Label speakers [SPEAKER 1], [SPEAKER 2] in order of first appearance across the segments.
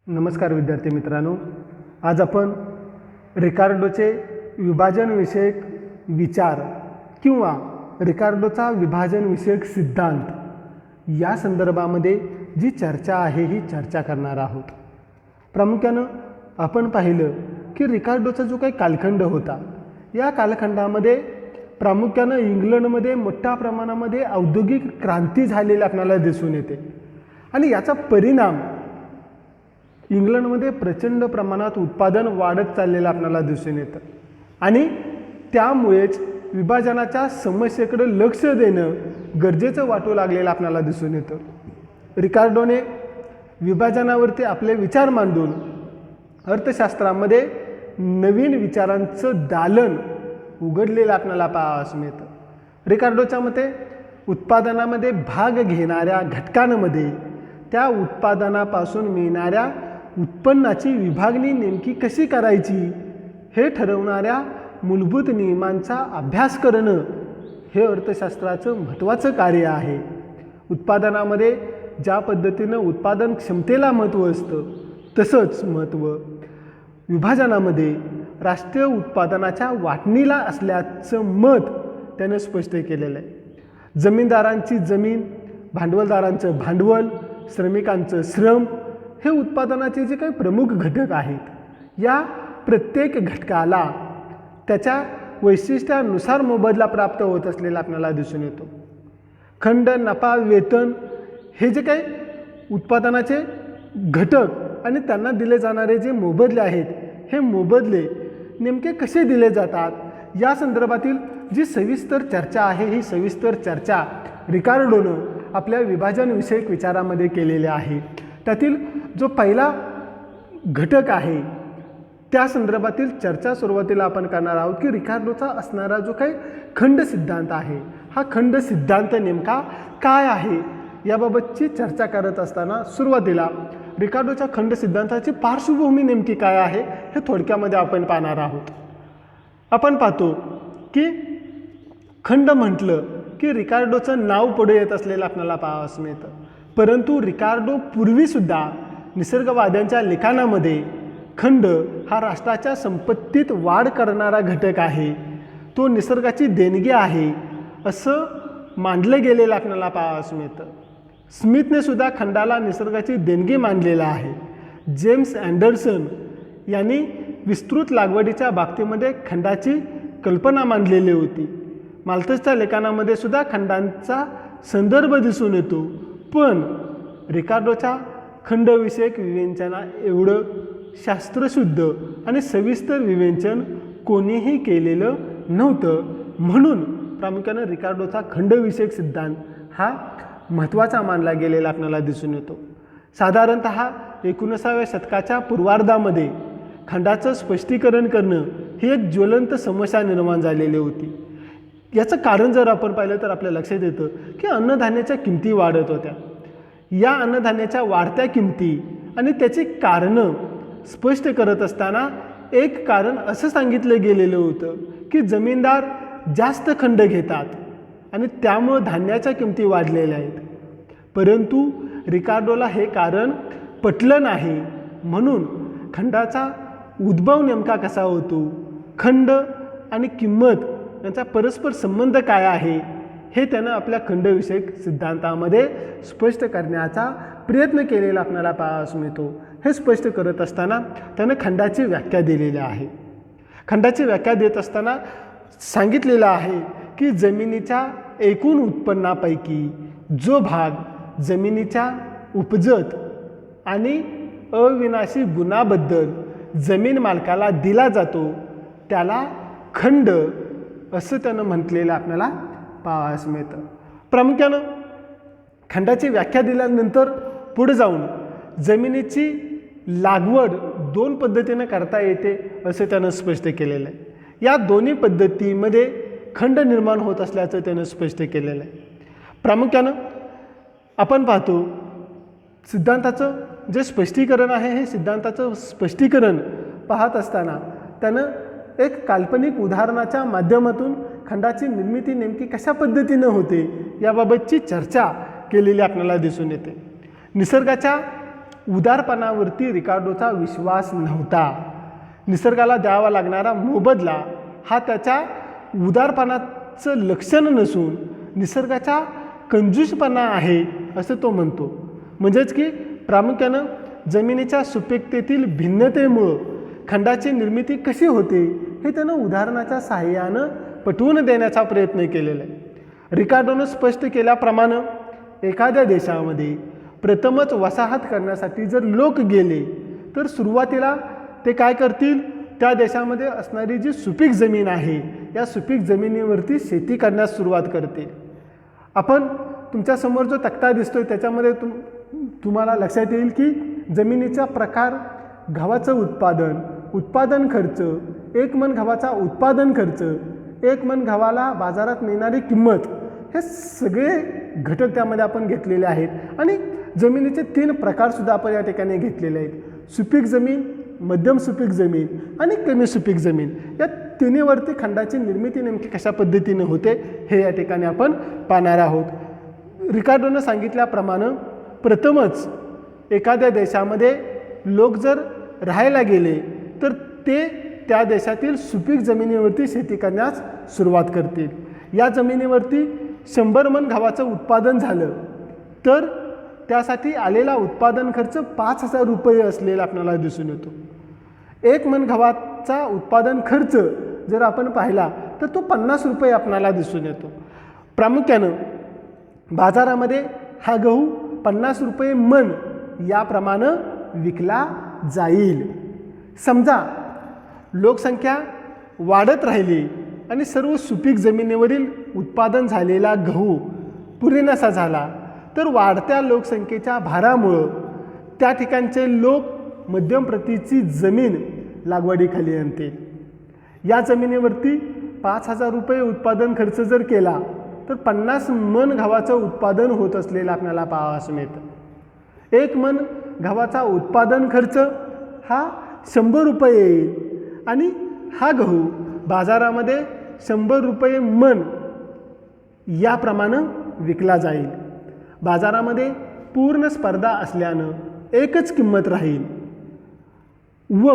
[SPEAKER 1] नमस्कार विद्यार्थी मित्रांनो, आज आपण रिकार्डोचे विभाजनविषयक विचार किंवा रिकार्डोचा विभाजनविषयक सिद्धांत या संदर्भामध्ये जी चर्चा आहे ही चर्चा करणार आहोत. प्रामुख्यानं आपण पाहिलं की रिकार्डोचा जो काही कालखंड होता, या कालखंडामध्ये प्रामुख्यानं इंग्लंडमध्ये मोठ्या प्रमाणामध्ये औद्योगिक क्रांती झालेली आपल्याला दिसून येते आणि याचा परिणाम इंग्लंडमध्ये प्रचंड प्रमाणात उत्पादन वाढत चाललेलं आपल्याला दिसून येतं आणि त्यामुळेच विभाजनाच्या समस्येकडे लक्ष देणं गरजेचं वाटू लागलेलं आपल्याला दिसून येतं. रिकार्डोने विभाजनावरती आपले विचार मांडून अर्थशास्त्रामध्ये नवीन विचारांचं दालन उघडलेलं आपल्याला पाहावयास मिळतं. रिकार्डोच्या मते उत्पादनामध्ये भाग घेणाऱ्या घटकांमध्ये त्या उत्पादनापासून मिळणाऱ्या उत्पन्नाची विभागणी नेमकी कशी करायची हे ठरवणाऱ्या मूलभूत नियमांचा अभ्यास करणं हे अर्थशास्त्राचं महत्त्वाचं कार्य आहे. उत्पादनामध्ये ज्या पद्धतीनं उत्पादन क्षमतेला महत्त्व असतं तसंच महत्त्व विभाजनामध्ये राष्ट्रीय उत्पादनाच्या वाटणीला असल्याचं मत त्यानं स्पष्ट केलेलं आहे. जमीनदारांची जमीन, भांडवलदारांचं भांडवल, श्रमिकांचं श्रम हे उत्पादनाचे जे काही प्रमुख घटक आहेत, या प्रत्येक घटकाला त्याच्या वैशिष्ट्यानुसार मोबदला प्राप्त होत असलेला आपल्याला दिसून येतो. खंड, नफा, वेतन हे जे काही उत्पादनाचे घटक आणि त्यांना दिले जाणारे जे मोबदले आहेत, हे मोबदले नेमके कसे दिले जातात या संदर्भातील जी सविस्तर चर्चा आहे, ही सविस्तर चर्चा रिकार्डोनं आपल्या विभाजनविषयक विचारामध्ये केलेले आहे. त्यातील जो पहिला घटक आहे त्या संदर्भातील चर्चा सुरुवातीला आपण करणार आहोत की रिकार्डोचा असणारा जो काही खंड सिद्धांत आहे, हा खंड सिद्धांत नेमका काय आहे याबाबतची चर्चा करत असताना सुरुवातीला रिकार्डोच्या खंड सिद्धांताची पार्श्वभूमी नेमकी काय आहे हे थोडक्यामध्ये आपण पाहणार आहोत. आपण पाहतो की खंड म्हटलं की रिकार्डोचं नाव पुढे येत असलेलं आपल्याला पाहावयास मिळतं. परंतु रिकार्डो पूर्वीसुद्धा निसर्गवाद्यांच्या लिखाणामध्ये खंड हा राष्ट्राच्या संपत्तीत वाढ करणारा घटक आहे, तो निसर्गाची देणगी आहे असं मानलं गेलेलं आपल्याला पाहावयास मिळतं. स्मिथने सुद्धा खंडाला निसर्गाची देणगी मानलेला आहे. जेम्स अँडरसन यांनी विस्तृत लागवडीच्या बाबतीमध्ये खंडाची कल्पना मांडलेली होती. माल्थसच्या लेखनामध्ये सुद्धा खंडांचा संदर्भ दिसून येतो. पण रिकार्डोच्या खंडविषयक विवेचना एवढं शास्त्रशुद्ध आणि सविस्तर विवेचन कोणीही केलेलं नव्हतं. म्हणून प्रामुख्यानं रिकार्डोचा खंडविषयक सिद्धांत हा महत्त्वाचा मानला गेलेला आपल्याला दिसून येतो. साधारणत 19व्या शतकाच्या पूर्वार्धामध्ये खंडाचं स्पष्टीकरण करणं ही एक ज्वलंत समस्या निर्माण झालेली होती. याचं कारण जर आपण पाहिलं तर आपल्या लक्षात येतं की अन्नधान्याच्या किमती वाढत होत्या. या अन्नधान्याच्या वाढत्या किमती आणि त्याची कारणं स्पष्ट करत असताना एक कारण असं सांगितलं गेलेलं होतं की जमीनदार जास्त खंड घेतात आणि त्यामुळं धान्याच्या किमती वाढलेल्या आहेत. परंतु रिकार्डोला हे कारण पटलं नाही. म्हणून खंडाचा उद्भव नेमका कसा होतो, खंड आणि किंमत यांचा परस्पर संबंध काय आहे हे त्यानं आपल्या खंडविषयक सिद्धांतामध्ये स्पष्ट करण्याचा प्रयत्न केलेला आपल्याला पाहावयास मिळतो. हे स्पष्ट करत असताना त्यानं खंडाची व्याख्या दिलेली आहे. खंडाची व्याख्या देत असताना सांगितलेलं आहे की जमिनीच्या एकूण उत्पन्नापैकी जो भाग जमिनीच्या उपजत आणि अविनाशी गुणाबद्दल जमीन मालकाला दिला जातो त्याला खंड असं त्यानं म्हटलेलं आपल्याला पाहावयास मिळतं. प्रामुख्यानं खंडाची व्याख्या दिल्यानंतर पुढे जाऊन जमिनीची लागवड 2 पद्धतीनं करता येते असं त्यानं स्पष्ट केलेलं आहे. या दोन्ही पद्धतीमध्ये खंड निर्माण होत असल्याचं त्यानं स्पष्ट केलेलं आहे. प्रामुख्यानं आपण पाहतो सिद्धांताचं जे स्पष्टीकरण आहे, हे सिद्धांताचं स्पष्टीकरण पाहत असताना त्यानं एक काल्पनिक उदाहरणाच्या माध्यमातून खंडाची निर्मिती नेमकी कशा पद्धतीनं होते याबाबतची चर्चा केलेली आपल्याला दिसून येते. निसर्गाच्या उदारपणावरती रिकार्डोचा विश्वास नव्हता. निसर्गाला द्यावा लागणारा मोबदला हा त्याच्या उदारपणाचं लक्षण नसून निसर्गाचा कंजूसपणा आहे असं तो म्हणतो. म्हणजेच की प्रामुख्यानं जमिनीच्या सुपीकतेतील भिन्नतेमुळं खंडाची निर्मिती कशी होते हे त्यानं उदाहरणाच्या सहाय्यानं पटवून देण्याचा प्रयत्न केलेला आहे. रिकार्डोनं स्पष्ट केल्याप्रमाणे एखाद्या देशामध्ये प्रथमच वसाहत करण्यासाठी जर लोक गेले तर सुरुवातीला ते काय करतील, त्या देशामध्ये असणारी जी सुपीक जमीन आहे या सुपीक जमिनीवरती शेती करण्यास सुरुवात करतील. आपण तुमच्यासमोर जो तक्ता दिसतोय त्याच्यामध्ये तुम्हाला लक्षात येईल की जमिनीचा प्रकार, गव्हाचं उत्पादन खर्च, 1 मन गव्हाचा उत्पादन खर्च, 1 मन गव्हाला बाजारात मिळणारी किंमत, हे सगळे घटक त्यामध्ये आपण घेतलेले आहेत. आणि जमिनीचे 3 प्रकारसुद्धा आपण या ठिकाणी घेतलेले आहेत: सुपीक जमीन, मध्यम सुपीक जमीन आणि कमी सुपीक जमीन. या तिन्हीवरती खंडाची निर्मिती नेमकी कशा पद्धतीने होते हे या ठिकाणी आपण पाहणार आहोत. रिकार्डोनं सांगितल्याप्रमाणे प्रथमच एखाद्या देशामध्ये लोक जर राहायला गेले तर ते त्या देशातील सुपीक जमिनीवरती शेती करण्यास सुरुवात करतील. या जमिनीवरती 100 मन गव्हाचं उत्पादन झालं तर त्यासाठी आलेला उत्पादन खर्च 5,000 रुपये असलेला आपल्याला दिसून येतो. 1 मन गव्हाचा उत्पादन खर्च जर आपण पाहिला तर तो 50 रुपये आपल्याला दिसून येतो. प्रामुख्यानं बाजारामध्ये हा गहू 50 रुपये मन याप्रमाणे विकला जाईल. समजा लोकसंख्या वाढत राहिली आणि सर्व सुपीक जमिनीवरील उत्पादन झालेला गहू पुरेनासा झाला तर वाढत्या लोकसंख्येच्या भारामुळं त्या ठिकाणचे लोक मध्यम प्रतीची जमीन लागवडीखाली आणतील. या जमिनीवरती 5,000 रुपये उत्पादन खर्च जर केला तर 50 मन गव्हाचं उत्पादन होत असलेलं आपल्याला पाहावयास मिळतं. 1 मन गव्हाचा उत्पादन खर्च हा 100 रुपये येईल आणि हा गहू बाजारामध्ये 100 रुपये मन याप्रमाणे विकला जाईल. बाजारामध्ये पूर्ण स्पर्धा असल्यानं एकच किंमत राहील व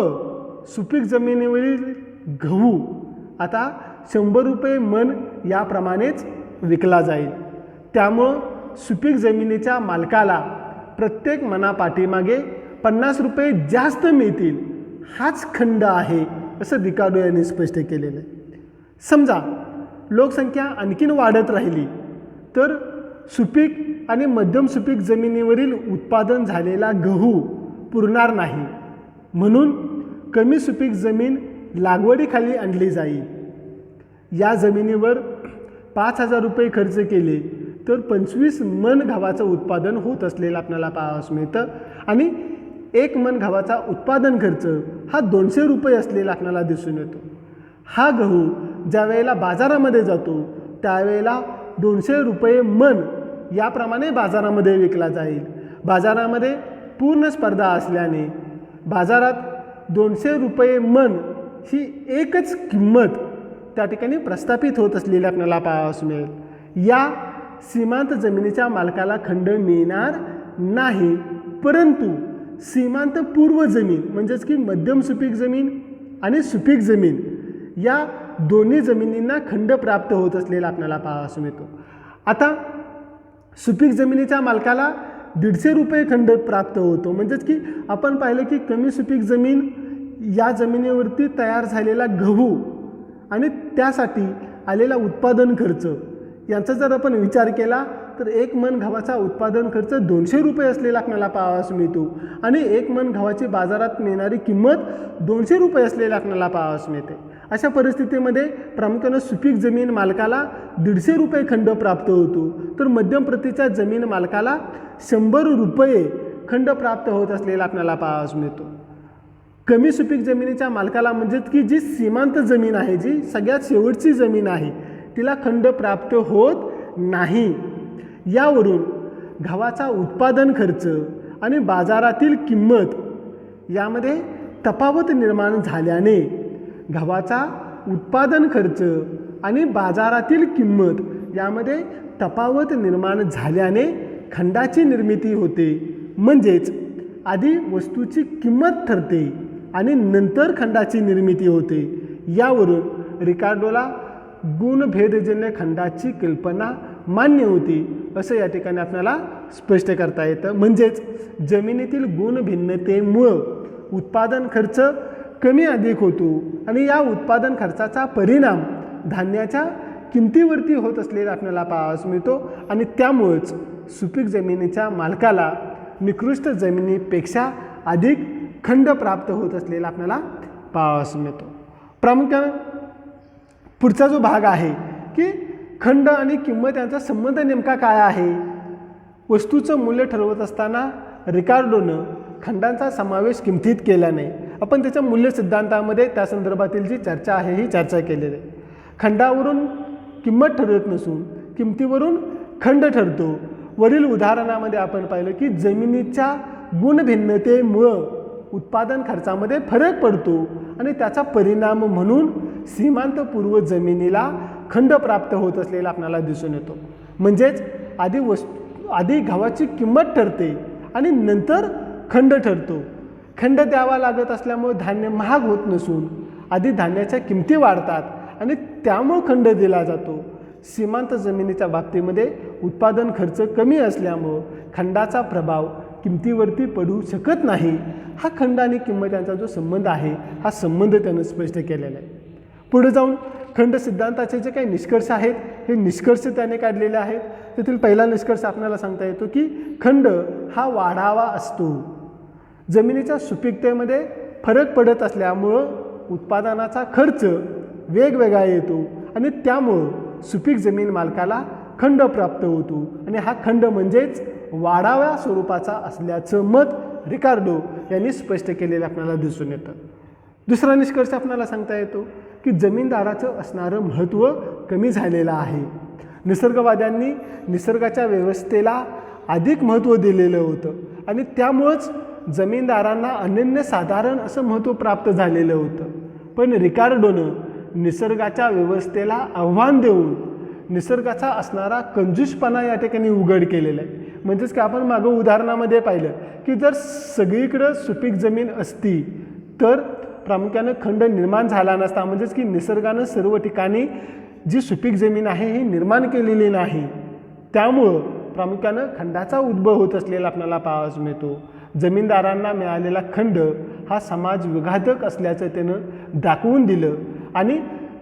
[SPEAKER 1] सुपीक जमिनीवरील गहू आता 100 रुपये मन याप्रमाणेच विकला जाईल. त्यामुळं सुपीक जमिनीच्या मालकाला प्रत्येक मनापाठीमागे 50 रुपये जास्त मिळतील, हाच खंड आहे असं रिकार्डो यांनी स्पष्ट केलेलं आहे. समजा लोकसंख्या आणखीन वाढत राहिली तर सुपीक आणि मध्यम सुपीक जमिनीवरील उत्पादन झालेला गहू पुरणार नाही, म्हणून कमी सुपीक जमीन लागवडीखाली आणली जाईल. या जमिनीवर 5,000 रुपये खर्च केले तर 25 मन गव्हाचं उत्पादन होत असलेलं आपल्याला पाहावयास मिळतं आणि 1 मन गव्हाचा उत्पादन खर्च हा 200 रुपये असलेला आपल्याला दिसून येतो. हा गहू ज्या वेळेला बाजारामध्ये जातो त्यावेळेला 200 रुपये मन याप्रमाणे बाजारामध्ये विकला जाईल. बाजारामध्ये पूर्ण स्पर्धा असल्याने बाजारात 200 रुपये मन ही एकच किंमत त्या ठिकाणी प्रस्थापित होत असलेली आपल्याला पाहावयास मिळेल. या सीमांत जमिनीच्या मालकाला खंड मिळणार नाही, परंतु सीमांत पूर्व जमीन म्हणजेच की मध्यम सुपीक जमीन आणि सुपीक जमीन या दोन्ही जमिनींना खंड प्राप्त होत असलेला आपल्याला पाहावयास मिळतो. आता सुपीक जमिनीच्या मालकाला 150 रुपये खंड प्राप्त होतो. म्हणजेच की आपण पाहिलं की कमी सुपीक जमीन या जमिनीवरती तयार झालेला गहू आणि त्यासाठी आलेला उत्पादन खर्च यांचा जर आपण विचार केला तर 1 मन गव्हाचा उत्पादन खर्च 200 रुपये असलेला आपल्याला पाहावयास मिळतो आणि 1 मन गव्हाची बाजारात मिळणारी किंमत 200 रुपये असलेला आपल्याला पाहावयास मिळते. अशा परिस्थितीमध्ये प्रामुख्याने सुपीक जमीन मालकाला 150 रुपये खंड प्राप्त होतो तर मध्यम प्रतीच्या जमीन मालकाला 100 रुपये खंड प्राप्त होत असलेला आपल्याला पाहावयास मिळतो. कमी सुपीक जमिनीच्या मालकाला म्हणजेच की जी सीमांत जमीन आहे, जी सगळ्यात शेवटची जमीन आहे, तिला खंड प्राप्त होत नाही. यावरून गव्हाचा उत्पादन खर्च आणि बाजारातील किंमत यामध्ये तफावत निर्माण झाल्याने गव्हाचा उत्पादन खर्च आणि बाजारातील किंमत यामध्ये तफावत निर्माण झाल्याने खंडाची निर्मिती होते. म्हणजेच आधी वस्तूची किंमत ठरते आणि नंतर खंडाची निर्मिती होते. यावरून रिकार्डोला गुणभेदजन्य खंडाची कल्पना मान्य होती असं या ठिकाणी आपल्याला स्पष्ट करता येतं. म्हणजेच जमिनीतील गुणभिन्नतेमुळं उत्पादन खर्च कमी अधिक होतो आणि या उत्पादन खर्चाचा परिणाम धान्याच्या किमतीवरती होत असलेला आपल्याला पाहावयास मिळतो आणि त्यामुळेच सुपीक जमिनीच्या मालकाला निकृष्ट जमिनीपेक्षा अधिक खंड प्राप्त होत असलेला आपल्याला पाहावयास मिळतो. प्रामुख्याने पुढचा जो भाग आहे की खंड आणि किंमत यांचा संबंध नेमका काय आहे. वस्तूचं मूल्य ठरवत असताना रिकार्डोनं खंडांचा समावेश किमतीत केला नाही. आपण त्याच्या मूल्य सिद्धांतामध्ये त्या संदर्भातील जी चर्चा आहे ही चर्चा केलेली आहे. खंडावरून किंमत ठरत नसून किमतीवरून खंड ठरतो. वरील उदाहरणामध्ये आपण पाहिलं की जमिनीच्या गुणभिन्नतेमुळं उत्पादन खर्चामध्ये फरक पडतो आणि त्याचा परिणाम म्हणून सीमांतपूर्व जमिनीला खंड प्राप्त होत असलेला आपल्याला दिसून येतो. म्हणजेच आधी गव्हाची किंमत ठरते आणि नंतर खंड ठरतो. खंड द्यावा लागत असल्यामुळे धान्य महाग होत नसून आधी धान्याच्या किमती वाढतात आणि त्यामुळे खंड दिला जातो. सीमांत जमिनीच्या बाबतीमध्ये उत्पादन खर्च कमी असल्यामुळं खंडाचा प्रभाव किमतीवरती पडू शकत नाही. हा खंड आणि किंमत यांचा जो संबंध आहे हा संबंध त्यानं स्पष्ट केलेला आहे. पुढे जाऊन खंड सिद्धांताचे जे काही निष्कर्ष आहेत हे निष्कर्ष त्याने काढलेले आहेत. त्यातील पहिला निष्कर्ष आपल्याला सांगता येतो की खंड हा वाढावा असतो. जमिनीच्या सुपीकतेमध्ये फरक पडत असल्यामुळं उत्पादनाचा खर्च वेगवेगळा येतो आणि त्यामुळं सुपीक जमीन मालकाला खंड प्राप्त होतो आणि हा खंड म्हणजेच वाढाव्या स्वरूपाचा असल्याचं मत रिकार्डो यांनी स्पष्ट केलेलं आपल्याला दिसून येतं. दुसरा निष्कर्ष आपल्याला सांगता येतो की जमीनदाराचं असणारं महत्त्व कमी झालेलं आहे. निसर्गवाद्यांनी निसर्गाच्या व्यवस्थेला अधिक महत्त्व दिलेलं होतं आणि त्यामुळंच जमीनदारांना अनन्यसाधारण असं महत्त्व प्राप्त झालेलं होतं. पण रिकार्डोनं निसर्गाच्या व्यवस्थेला आव्हान देऊन निसर्गाचा असणारा कंजूसपणा या ठिकाणी उघड केलेला आहे. म्हणजेच की आपण मागं उदाहरणामध्ये पाहिलं की जर सगळीकडं सुपीक जमीन असती तर प्रामुख्यानं खंड निर्माण झाला नसता. म्हणजेच की निसर्गानं सर्व ठिकाणी जी सुपीक जमीन आहे ही निर्माण केलेली नाही. त्यामुळं प्रामुख्यानं खंडाचा उद्भव होत असलेला आपल्याला पाहावयास मिळतो. जमीनदारांना मिळालेला खंड हा समाज विघातक असल्याचं त्यानं दाखवून दिलं आणि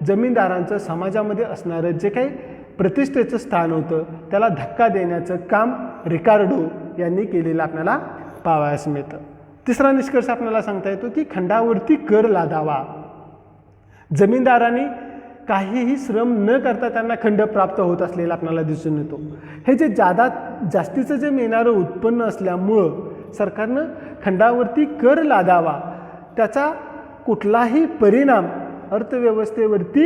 [SPEAKER 1] जमीनदारांचं समाजामध्ये असणारं जे काही प्रतिष्ठेचं स्थान होतं त्याला धक्का देण्याचं काम रिकार्डो यांनी केलेलं आपल्याला पाहावयास मिळतं. तिसरा निष्कर्ष आपल्याला सांगता येतो की खंडावरती कर लादावा. जमीनदारांनी काहीही श्रम न करता त्यांना खंड प्राप्त होत असलेला आपल्याला दिसून येतो. हे जे जास्तीचं जे मिळणारं उत्पन्न असल्यामुळं सरकारनं खंडावरती कर लादावा. त्याचा कुठलाही परिणाम अर्थव्यवस्थेवरती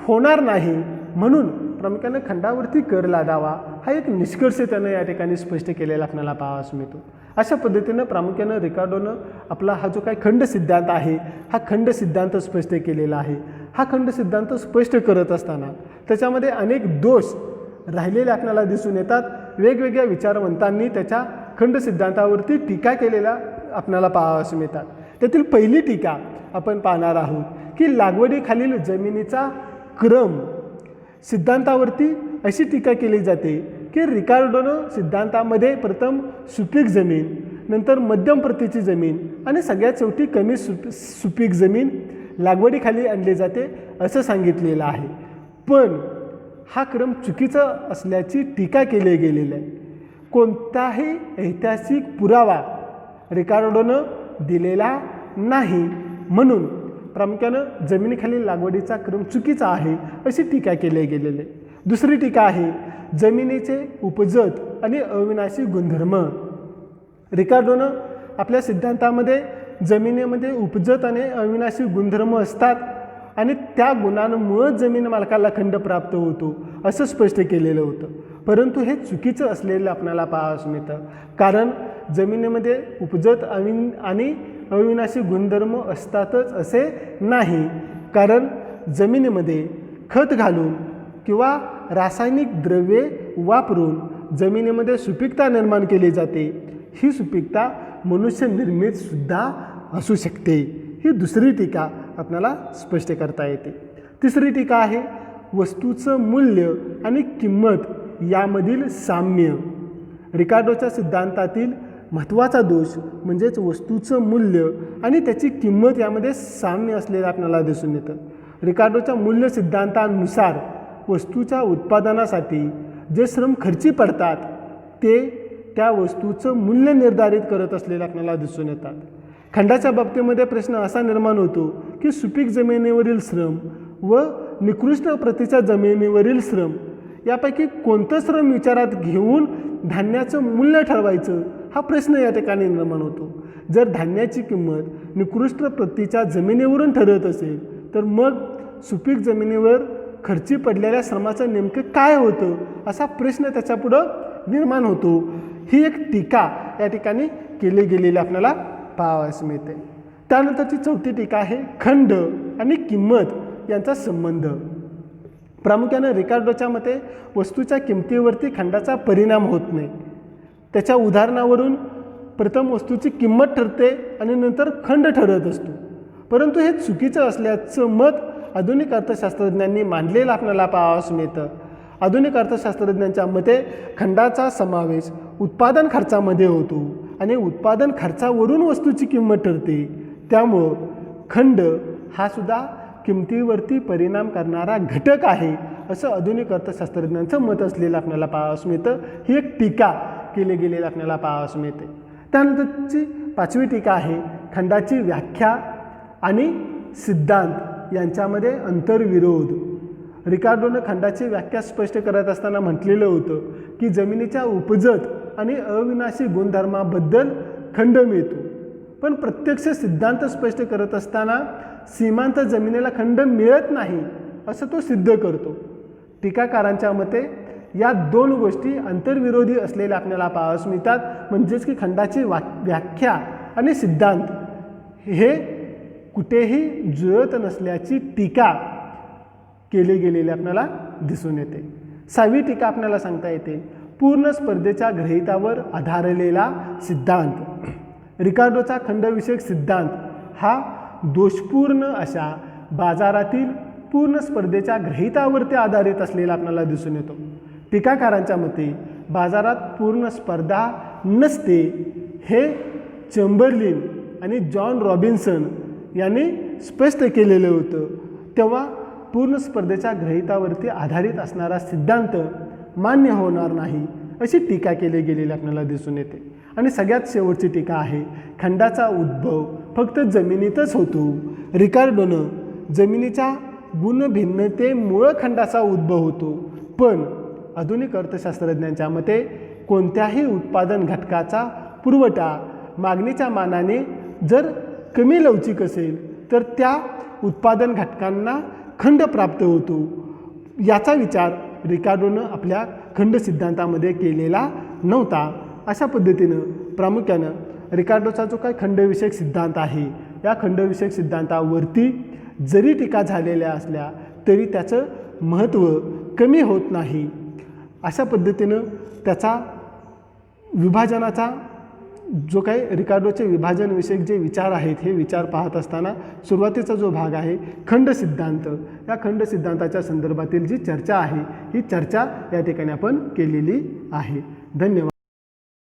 [SPEAKER 1] होणार नाही म्हणून प्रामुख्याने खंडावरती कर लादावा हा एक निष्कर्ष त्यानं या ठिकाणी स्पष्ट केलेला आपल्याला पाहावयास मिळतो. अशा पद्धतीनं प्रामुख्यानं रिकार्डोनं आपला हा जो काही खंड सिद्धांत आहे हा खंड सिद्धांत स्पष्ट केलेला आहे. हा खंड सिद्धांत स्पष्ट करत असताना त्याच्यामध्ये अनेक दोष राहिलेले आपल्याला दिसून येतात. वेगवेगळ्या विचारवंतांनी त्याच्या खंड सिद्धांतावरती टीका केलेल्या आपल्याला पाहावयास मिळतात. त्यातील पहिली टीका आपण पाहणार आहोत की लागवडीखालील जमिनीचा क्रम सिद्धांतावरती अशी टीका केली जाते की रिकार्डोनं सिद्धांतामध्ये प्रथम सुपीक जमीन, नंतर मध्यम प्रतीची जमीन आणि सगळ्यात शेवटी कमी सुपीक जमीन लागवडीखाली आणली जाते असं सांगितलेलं आहे. पण हा क्रम चुकीचा असल्याची टीका केली गेलेली आहे. कोणताही ऐतिहासिक पुरावा रिकार्डोनं दिलेला नाही म्हणून प्रामुख्यानं जमिनीखालील लागवडीचा क्रम चुकीचा आहे अशी टीका केली गेलेली आहे. दुसरी टीका आहे जमिनीचे उपजत आणि अविनाशी गुणधर्म. रिकार्डोनं आपल्या सिद्धांतामध्ये जमिनीमध्ये उपजत आणि अविनाशी गुणधर्म असतात आणि त्या गुणांमुळं जमीन मालकाला खंड प्राप्त होतो असं स्पष्ट केलेलं होतं. परंतु हे चुकीचं असलेलं आपल्याला पाहावयास मिळतं. कारण जमिनीमध्ये उपजत आणि अविनाशी गुणधर्म असतातच असे नाही. कारण जमिनीमध्ये खत घालून किंवा रासायनिक द्रव्ये वापरून जमिनीमध्ये सुपीकता निर्माण केली जाते. ही सुपीकता मनुष्य निर्मित सुद्धा असू शकते. ही दुसरी टीका आपल्याला स्पष्ट करता येते. तिसरी टीका आहे वस्तूचं मूल्य आणि किंमत यामधील साम्य. रिकार्डोच्या सिद्धांतातील महत्त्वाचा दोष म्हणजेच वस्तूचं मूल्य आणि त्याची किंमत यामध्ये साम्य असलेलं आपल्याला दिसून येतं. रिकार्डोच्या मूल्य सिद्धांतानुसार वस्तूच्या उत्पादनासाठी जे श्रम खर्ची पडतात ते त्या वस्तूचं मूल्य निर्धारित करत असलेलं आपल्याला दिसून येतात. खंडाच्या बाबतीमध्ये प्रश्न असा निर्माण होतो की सुपीक जमिनीवरील श्रम व निकृष्ट प्रतीच्या जमिनीवरील श्रम यापैकी कोणतं श्रम विचारात घेऊन धान्याचं मूल्य ठरवायचं हा प्रश्न या ठिकाणी निर्माण होतो. जर धान्याची किंमत निकृष्ट प्रतीच्या जमिनीवरून ठरत असेल तर मग सुपीक जमिनीवर खर्ची पडलेल्या श्रमाचं नेमकं काय होतं असा प्रश्न त्याच्यापुढं निर्माण होतो. ही एक टीका या ठिकाणी केली गेलेली आपल्याला पाहावयास मिळते. त्यानंतरची चौथी टीका आहे खंड आणि किंमत यांचा संबंध. प्रामुख्याने रिकार्डोच्या मते वस्तूच्या किमतीवरती खंडाचा परिणाम होत नाही. त्याच्या उदाहरणावरून प्रथम वस्तूची किंमत ठरते आणि नंतर खंड ठरत असतो. परंतु हे चुकीचं असल्याचं मत आधुनिक अर्थशास्त्रज्ञांनी मांडलेलं आपल्याला पाहावयास मिळतं. आधुनिक अर्थशास्त्रज्ञांच्या मते खंडाचा समावेश उत्पादन खर्चामध्ये होतो आणि उत्पादन खर्चावरून वस्तूची किंमत ठरते. त्यामुळं खंड हा सुद्धा किमतीवरती परिणाम करणारा घटक आहे असं आधुनिक अर्थशास्त्रज्ञांचं मत असलेलं आपल्याला पाहावयास मिळतं. ही एक टीका केली गेलेली आपल्याला पाहावयास मिळते. त्यानंतरची पाचवी टीका आहे खंडाची व्याख्या आणि सिद्धांत यांच्यामध्ये अंतर्विरोध. रिकार्डोनं खंडाची व्याख्या स्पष्ट करत असताना म्हटलेलं होतं की जमिनीच्या उपजत आणि अविनाशी गुणधर्माबद्दल खंड मिळतो, पण प्रत्यक्ष सिद्धांत स्पष्ट करत असताना सीमांत जमिनीला खंड मिळत नाही असं तो सिद्ध करतो. टीकाकारांच्या मते या दोन गोष्टी अंतर्विरोधी असलेल्या आपल्याला पाहावयास मिळतात. म्हणजेच की खंडाची व्याख्या आणि सिद्धांत हे कुठेही जुळत नसल्याची टीका केली गेलेली आपल्याला दिसून येते. सहावी टीका आपल्याला सांगता येते पूर्ण स्पर्धेच्या गृहीतावर आधारलेला सिद्धांत. रिकार्डोचा खंडविषयक सिद्धांत हा दोषपूर्ण अशा बाजारातील पूर्ण स्पर्धेच्या गृहीतावरती आधारित असलेला आपल्याला दिसून येतो. टीकाकारांच्या मते बाजारात पूर्ण स्पर्धा नसते हे चेंबरलिन आणि जॉन रॉबिन्सन यांनी स्पष्ट केलेलं होतं. तेव्हा पूर्ण स्पर्धेच्या गृहीतावरती आधारित असणारा सिद्धांत मान्य होणार नाही अशी टीका केली गेलेली आपल्याला दिसून येते. आणि सगळ्यात शेवटची टीका आहे खंडाचा उद्भव फक्त जमिनीतच होतो. रिकार्डोनं जमिनीच्या गुणभिन्नतेमुळं खंडाचा उद्भव होतो, पण आधुनिक अर्थशास्त्रज्ञांच्या मते कोणत्याही उत्पादन घटकाचा पुरवठा मागणीच्या मानाने जर कमी लवचिक असेल तर त्या उत्पादन घटकांना खंड प्राप्त होतो. याचा विचार रिकार्डोनं आपल्या खंड सिद्धांतामध्ये केलेला नव्हता. अशा पद्धतीनं प्रामुख्यानं रिकार्डोचा जो काही खंडविषयक सिद्धांत आहे या खंडविषयक सिद्धांतावरती जरी टीका झालेल्या असल्या तरी त्याचं महत्त्व कमी होत नाही. अशा पद्धतीनं त्याचा विभाजनाचा जो काही रिकार्डोचे विभाजनविषयक जे विचार आहेत हे विचार पाहत असताना सुरुवातीचा जो भाग आहे खंड सिद्धांत, या खंड सिद्धांताच्या संदर्भातील जी चर्चा आहे ही चर्चा या ठिकाणी आपण केलेली आहे. धन्यवाद.